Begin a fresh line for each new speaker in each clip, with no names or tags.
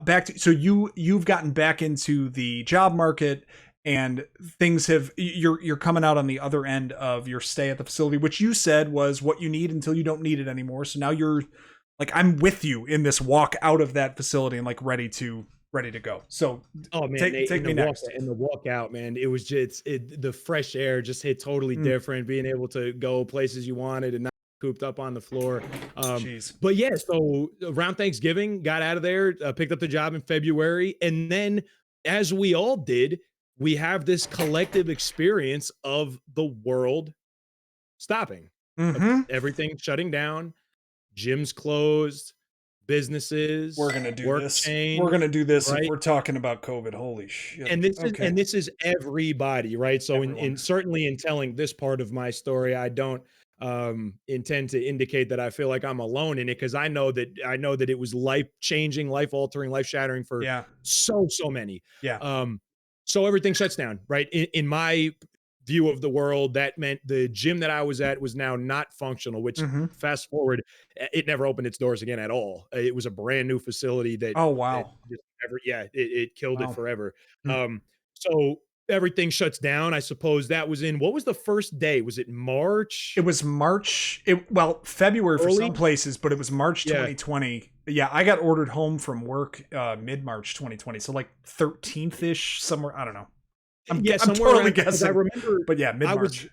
back to, so you've gotten back into the job market, and things have, you're coming out on the other end of your stay at the facility, which you said was what you need until you don't need it anymore. So now you're like, I'm with you in this walk out of that facility and like ready to go. So
Oh man,
take me next.
In the walk out, man, it was just the fresh air just hit totally different. Being able to go places you wanted and not cooped up on the floor.
Jeez.
But yeah, so around Thanksgiving, got out of there, picked up the job in February, and then as we all did, we have this collective experience of the world stopping, of everything shutting down, gyms closed, businesses,
We're gonna do
work
this.
changed,
We're gonna do this.
right?
If we're talking about COVID. Holy shit.
And this is
Okay.
and this is everybody, right? So in
Everyone.
certainly in telling this part of my story, I don't intend to indicate that I feel like I'm alone in it, because I know that it was life changing, life altering, life shattering for
Yeah.
so many.
Yeah.
So everything shuts down, right? In my view of the world, that meant the gym that I was at was now not functional, which fast forward, it never opened its doors again at all. It was a brand new facility that,
Oh
that
wow.
just never, it killed it
Wow.
forever. So everything shuts down. I suppose that was what was the first day? Was it March?
It was March. February for
Early?
some places, but it was March
Yeah.
2020. Yeah, I got ordered home from work mid-March 2020. So like 13th-ish, somewhere. I don't know. I'm
Somewhere
totally
around, 'cause
guessing.
I remember,
But yeah, mid-March.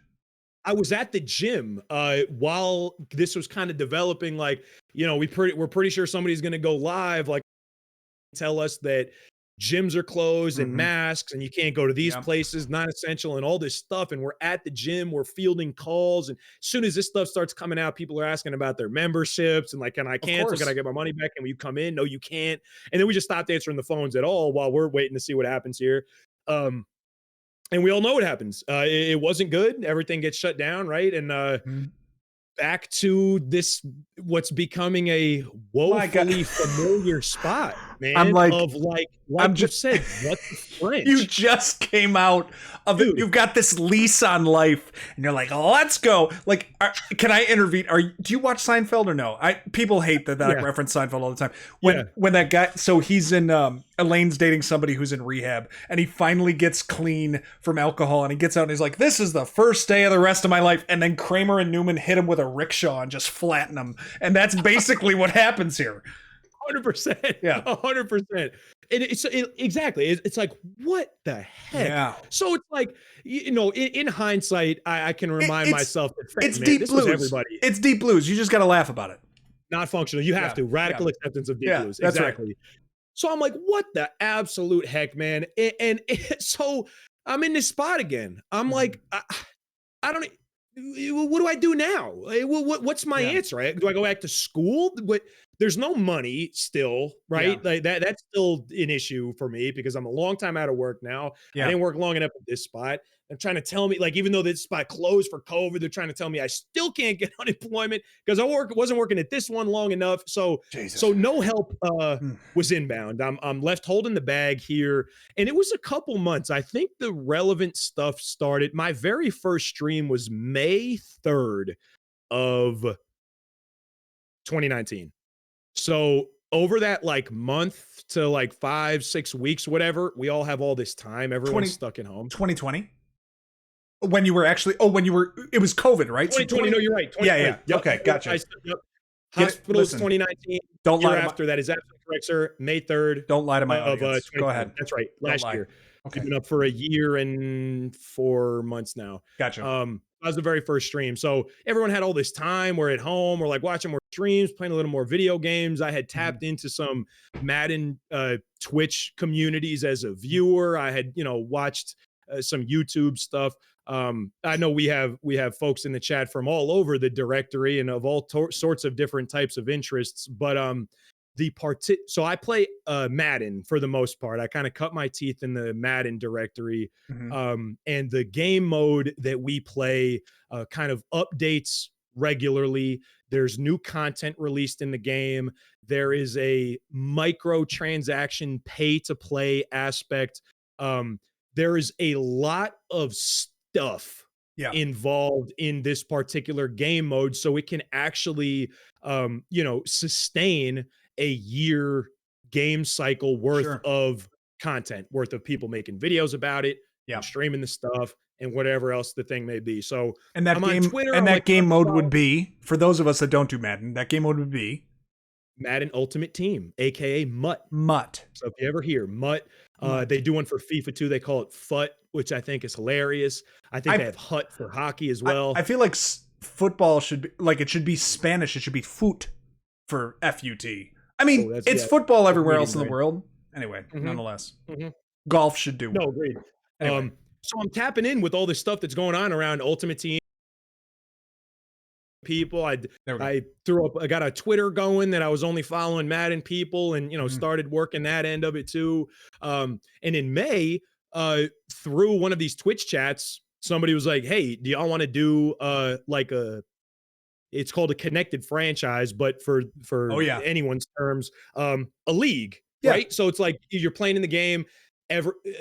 I was at the gym while this was kind of developing. Like, we're pretty sure somebody's going to go live. Like, tell us that gyms are closed and masks, and you can't go to these places, not essential, and all this stuff. And we're at the gym, we're fielding calls, and as soon as this stuff starts coming out, people are asking about their memberships and like, can I cancel? Can I get my money back? And will you come in? No, you can't. And then we just stopped answering the phones at all while we're waiting to see what happens here. And we all know what happens. It wasn't good. Everything gets shut down, right? And back to this, what's becoming a woefully familiar spot, man.
I'm like,
I'm just said, what the French?
You just came out of it. You've got this lease on life, and you're like, let's go. Like, can I intervene? Do you watch Seinfeld or no? People hate that I reference Seinfeld all the time. When that guy, so he's in, Elaine's dating somebody who's in rehab, and he finally gets clean from alcohol, and he gets out and he's like, this is the first day of the rest of my life. And then Kramer and Newman hit him with a rickshaw and just flatten him. And that's basically what happens here.
100%. Yeah. 100%. Exactly. It's like, what the heck?
Yeah.
So it's like, in hindsight, I can remind myself that
it's deep blues. Everybody. It's deep blues. You just got to laugh about it.
Not functional. You have to. Radical acceptance of deep blues.
That's
exactly. Right. So I'm like, what the absolute heck, man? And so I'm in this spot again. I'm like, I don't. What do I do now? What's my answer? Right? Do I go back to school? There's no money still, right? Yeah. Like that's still an issue for me because I'm a long time out of work now. Yeah. I didn't work long enough at this spot. They're trying to tell me, like, even though this spot closed for COVID, they're trying to tell me I still can't get unemployment because I wasn't working at this one long enough. So no help was inbound. I'm left holding the bag here. And it was a couple months. I think the relevant stuff started. My very first stream was May 3rd of 2019. So over that like month to like 5-6 weeks, whatever, we all have all this time. Everyone's stuck at home.
2020? When you were actually, it was COVID, right?
2020, no, you're right.
Yeah. Yep. Okay, gotcha.
Hospitals 2019.
Don't lie
after that is absolutely correct, sir. May 3rd.
Don't lie to my audience. Go ahead.
That's right. Last year. Okay. Been up for a year and 4 months now.
Gotcha.
That was the very first stream. So everyone had all this time. We're at home. We're like watching more streams, playing a little more video games. I had tapped into some Madden Twitch communities as a viewer. I had, watched some YouTube stuff. I know we have folks in the chat from all over the directory and of all sorts of different types of interests. But so I play Madden for the most part. I kind of cut my teeth in the Madden directory. And the game mode that we play kind of updates regularly. There's new content released in the game. There is a microtransaction pay to play aspect. There is a lot of stuff involved in this particular game mode. So it can actually, sustain a year game cycle worth
Sure.
of content, worth of people making videos about it,
Yeah.
and streaming the stuff, and whatever else the thing may be. So
And that
I'm
game
on Twitter.
and
I'm
that
like,
game mode would be, for those of us that don't do Madden, that game mode would be
Madden Ultimate Team, aka MUT.
MUT.
So if you ever hear MUT, they do one for FIFA too. They call it FUT, which I think is hilarious. I think they have HUT for hockey as well.
I feel like football should be like, it should be Spanish. It should be foot for FUT. I mean, it's football everywhere else in the world. Anyway, nonetheless, golf should do.
No, agreed. Anyway. So I'm tapping in with all this stuff that's going on around Ultimate Team. People, I got a Twitter going that I was only following Madden people, and started working that end of it too. And in May, through one of these Twitch chats, somebody was like, "Hey, do y'all want to do it's called a connected franchise, but for anyone's terms, a league, right? So it's like you're playing in the game."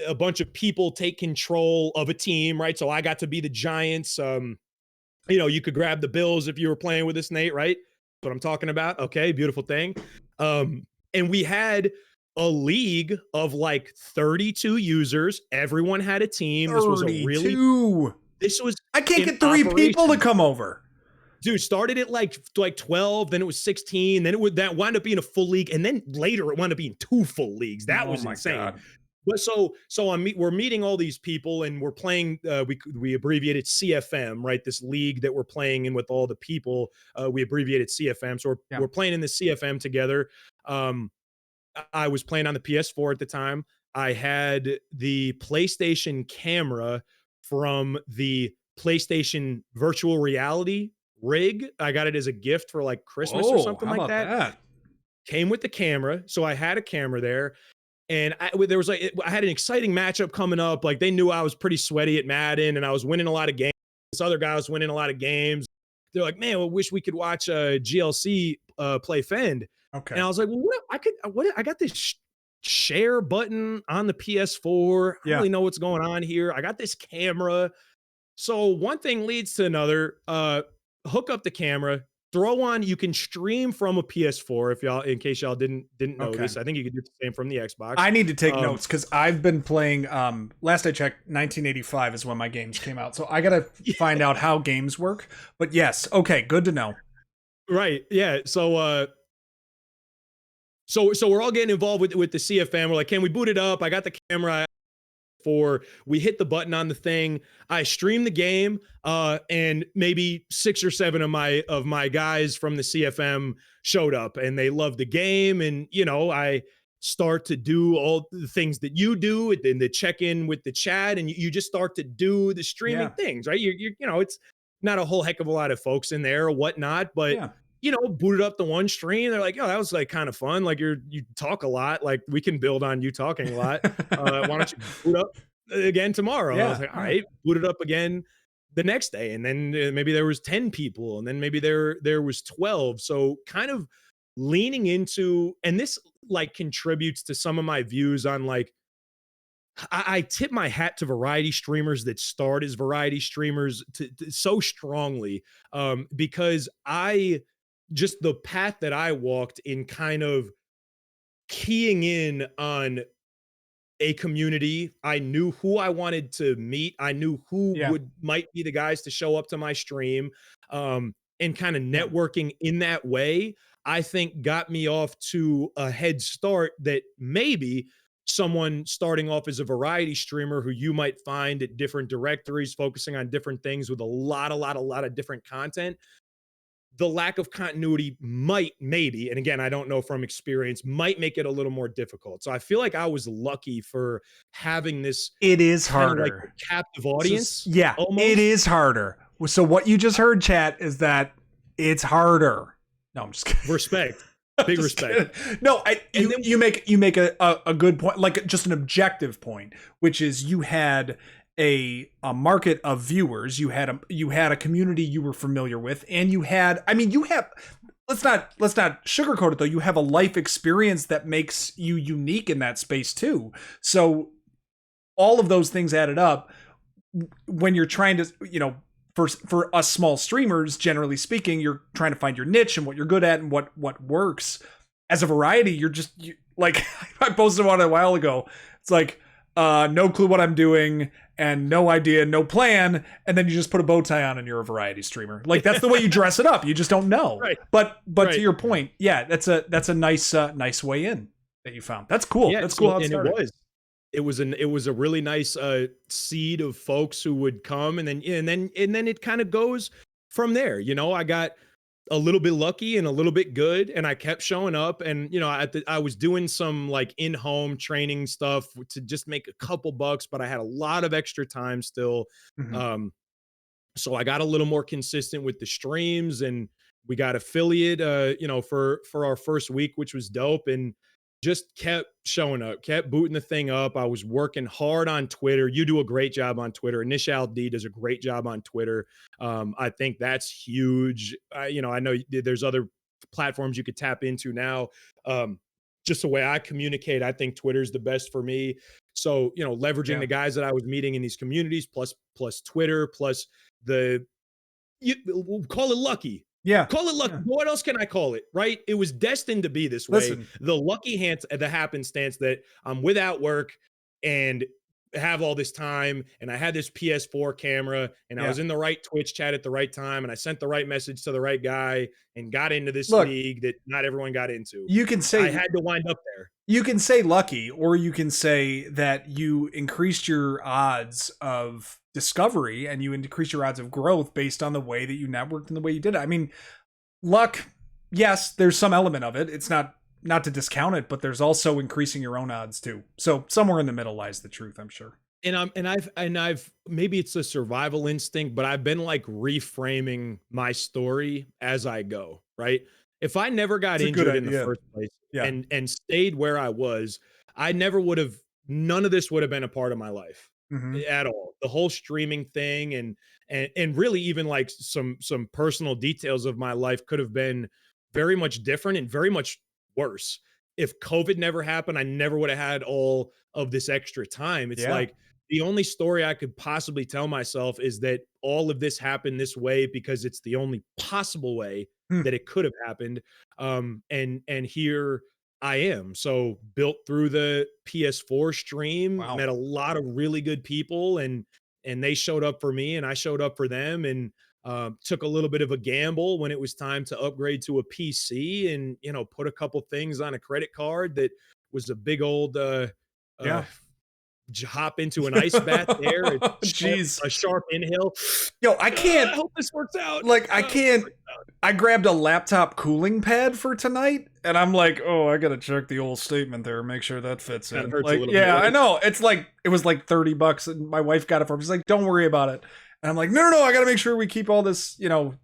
A bunch of people take control of a team, right? So I got to be the Giants. You could grab the Bills if you were playing with us, Nate, right? That's what I'm talking about. Okay, beautiful thing. And we had a league of like 32 users. Everyone had a team. This was
I can't get 3 people to come over.
Dude, started at like 12, then it was 16, then that wound up being a full league, and then later it wound up being 2 full leagues. That was insane. God. But so we're meeting all these people, and we're playing. We abbreviated CFM, right? This league that we're playing in with all the people. We abbreviated CFM, so we're playing in the CFM together. I was playing on the PS4 at the time. I had the PlayStation camera from the PlayStation virtual reality rig. I got it as a gift for like Christmas or something like that. Came with the camera, so I had a camera there. And I had an exciting matchup coming up. Like, they knew I was pretty sweaty at Madden, and I was winning a lot of games. This other guy was winning a lot of games. They're like, "Man, I wish we could watch GLC play Fend." Okay. And I was like, "Well, I got this share button on the PS4. I don't really know what's going on here. I got this camera." So one thing leads to another. Hook up the camera. Throw on, you can stream from a PS4 in case y'all didn't know this. I think you could do the same from the Xbox.
I need to take notes because I've been playing, last I checked, 1985 is when my games came out. So I got to find out how games work. But yes, okay, good to know.
Right, yeah. So we're all getting involved with the CFM. We're like, can we boot it up? I got the camera. We hit the button on the thing. I streamed the game, and maybe 6 or 7 of my guys from the CFM showed up, and they loved the game. And I start to do all the things that you do, and the check in with the chat, and you just start to do the streaming things, right? You're it's not a whole heck of a lot of folks in there or whatnot, but booted up the one stream. They're like, "Oh, that was like kind of fun. Like you talk a lot. Like we can build on you talking a lot. Why don't you boot up again tomorrow?" And I was like, "All right," booted up again the next day. And then maybe there was 10 people, and then maybe there was 12. So kind of leaning into, and this like contributes to some of my views on like, I tip my hat to variety streamers that start as variety streamers so strongly, because just the path that I walked in kind of keying in on a community. I knew who I wanted to meet. I knew who might be the guys to show up to my stream, and kind of networking in that way, I think got me off to a head start that maybe someone starting off as a variety streamer who you might find at different directories, focusing on different things with a lot of different content. The lack of continuity maybe, and again, I don't know from experience, might make it a little more difficult. So I feel like I was lucky for having this.
It is harder.
Like captive audience.
Almost. It is harder. So what you just heard, chat, is that it's harder. No, I'm just kidding.
Respect. Big respect.
Kidding. No, you make a good point, like just an objective point, which is you had a market of viewers, you had a community you were familiar with, and you have let's not sugarcoat it though, you have a life experience that makes you unique in that space too. So all of those things added up when you're trying to, for us small streamers, generally speaking, you're trying to find your niche and what you're good at and what works. As a variety, Like I posted one a while ago. It's like no clue what I'm doing and no idea, no plan, and then you just put a bow tie on and you're a variety streamer. Like that's the way you dress it up. You just don't know.
Right.
But to your point, yeah, that's a nice nice way in that you found. That's cool.
Yeah,
That's cool.
so,
How it
and
started.
it was a really nice seed of folks who would come, and then it kind of goes from there. You know, I got a little bit lucky and a little bit good, and I kept showing up, and you know, I was doing some like in-home training stuff to just make a couple bucks, but I had a lot of extra time still.
Mhm.
So I got a little more consistent with the streams, and we got affiliate you know, for our first week, which was dope, and just kept showing up, kept booting the thing up. I was working hard on Twitter. You do a great job on Twitter. Initial D does a great job on Twitter. I think that's huge. You know, I know there's other platforms you could tap into now. Just the way I communicate, I think Twitter's the best for me. So, you know, leveraging the guys that I was meeting in these communities, plus Twitter, plus we'll call it lucky.
Yeah.
Call it lucky.
Yeah.
What else can I call it? Right? It was destined to be this way.
Listen.
The the happenstance that I'm without work and have all this time, and I had this PS4 camera, and I was in the right Twitch chat at the right time, and I sent the right message to the right guy and got into this league that not everyone got into.
You can say
I had to wind up there.
You can say lucky, or you can say that you increased your odds of discovery and you increase your odds of growth based on the way that you networked and the way you did it. I mean, luck, yes, there's some element of it. It's not to discount it, but there's also increasing your own odds too. So somewhere in the middle lies the truth, I'm sure.
And I've maybe it's a survival instinct, but I've been like reframing my story as I go, right? If I never got injured in the first place and stayed where I was, I never would have, none of this would have been a part of my life at all. The whole streaming thing and really even like some personal details of my life could have been very much different and very much worse. If COVID never happened, I never would have had all of this extra time. It's like the only story I could possibly tell myself is that all of this happened this way because it's the only possible way that it could have happened. And here I am. So built through the Pt4 stream, met a lot of really good people, and they showed up for me and I showed up for them, and took a little bit of a gamble when it was time to upgrade to a PC, and, you know, put a couple things on a credit card that was a big old hop into an ice bath there.
Jeez.
A sharp inhale.
Yo, I can't.
I hope this works out.
Like, I can't. I grabbed a laptop cooling pad for tonight, and I'm like, oh, I gotta check the old statement there, make sure that fits in. Like, yeah, I know. It's like, it was like $30, and my wife got it for me. She's like, don't worry about it. And I'm like, no, I gotta make sure we keep all this, you know,